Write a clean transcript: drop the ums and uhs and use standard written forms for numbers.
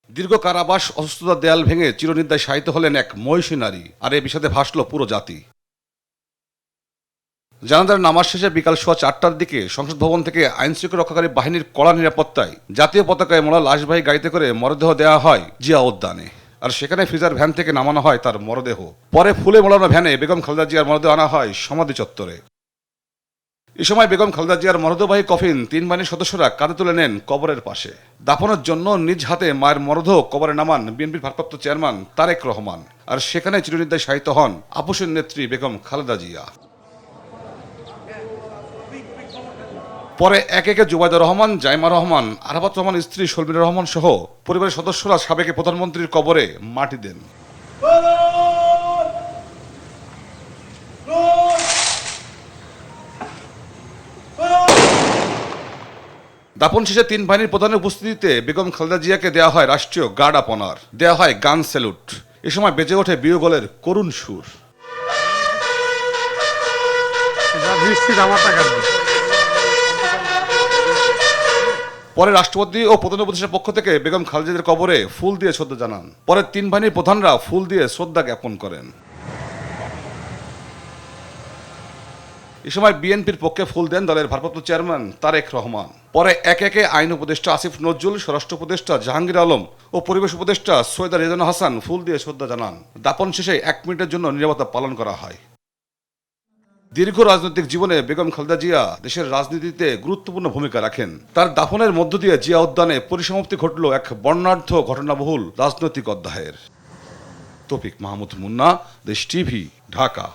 দীর্ঘ কারাবাস অসুস্থতার দেয়াল ভেঙে চিরনিদ্রায় শায়িত হলেন এক মহিষী নারী, আর এ বিষাদে ভাসল পুরো জাতি। জানাজার নামাজ শেষে বিকাল সোয়া 4টার দিকে সংসদ ভবন থেকে আইনশৃঙ্খলা রক্ষাকারী বাহিনীর কড়া নিরাপত্তায় জাতীয় পতাকায় মোড়া লাশবাহী গাড়িতে করে মরদেহ দেওয়া হয় জিয়া উদ্যানে। আর সেখানে ফ্রিজার ভ্যান থেকে নামানো হয় তার মরদেহ। পরে ফুলে মোড়ানো ভ্যানে বেগম খালেদা জিয়ার মরদেহ আনা হয় সমাধি চত্বরে। এ সময় বেগম খালেদা জিয়ার মরদেহবাহী কফিন 3 বাহিনীর সদস্যরা কাঁধে তুলে নেন কবরের পাশে। দাফনের জন্য নিজ হাতে মায়ের মরদেহ কবরে নামান বিএনপির ভারপ্রাপ্ত চেয়ারম্যান তারেক রহমান। আর সেখানে চিরনিদ্রায় শায়িত হন আপসের নেত্রী বেগম খালেদা জিয়া। পরে একে একে জুবাইদুর রহমান, জাইমা রহমান, আরাফাত রহমান স্ত্রী শর্মিলা রহমান সহ পরিবারের সদস্যরা সাবেক প্রধানমন্ত্রীর কবরে মাটি দেন। দাপন শেষে 3 বাহিনীর প্রধানের উপস্থিতিতে বেগম খালেদা জিয়াকে দেওয়া হয় রাষ্ট্রীয় গার্ড অফ অনার, দেওয়া হয় গান স্যালুট। এ সময় বেজে ওঠে বিয়োগলের করুণ সুর। পরে রাষ্ট্রপতি ও প্রধান উপদেষ্টার পক্ষ থেকে বেগম খালেদা জিয়ার কবরে ফুল দিয়ে শ্রদ্ধা জানান। পরে 3 বাহিনীর প্রধানরা ফুল দিয়ে শ্রদ্ধা জ্ঞাপন করেন। এ সময় বিএনপির পক্ষে ফুল দেন দলের ভারপ্রাপ্ত চেয়ারম্যান তারেক রহমান। পরে একে একে আইন উপদেষ্টা আসিফ নজরুল, স্বরাষ্ট্র উপদেষ্টা জাহাঙ্গীর আলম ও পরিবেশ উপদেষ্টা সৈয়দা রেজানা হাসান ফুল দিয়ে শ্রদ্ধা জানান। দাপন শেষে 1 মিনিটের জন্য নীরবতা পালন করা হয়। দীর্ঘ রাজনৈতিক জীবনে বেগম খালেদা জিয়া দেশের রাজনীতিতে গুরুত্বপূর্ণ ভূমিকা রাখেন। তার দাফনের মধ্য দিয়ে জিয়া উদ্যানে পরিসমাপ্তি ঘটল এক বর্ণাঢ্য ঘটনাবহুল রাজনৈতিক অধ্যায়ের। তৌফিক মাহমুদ মুন্না, দেশ টিভি, ঢাকা।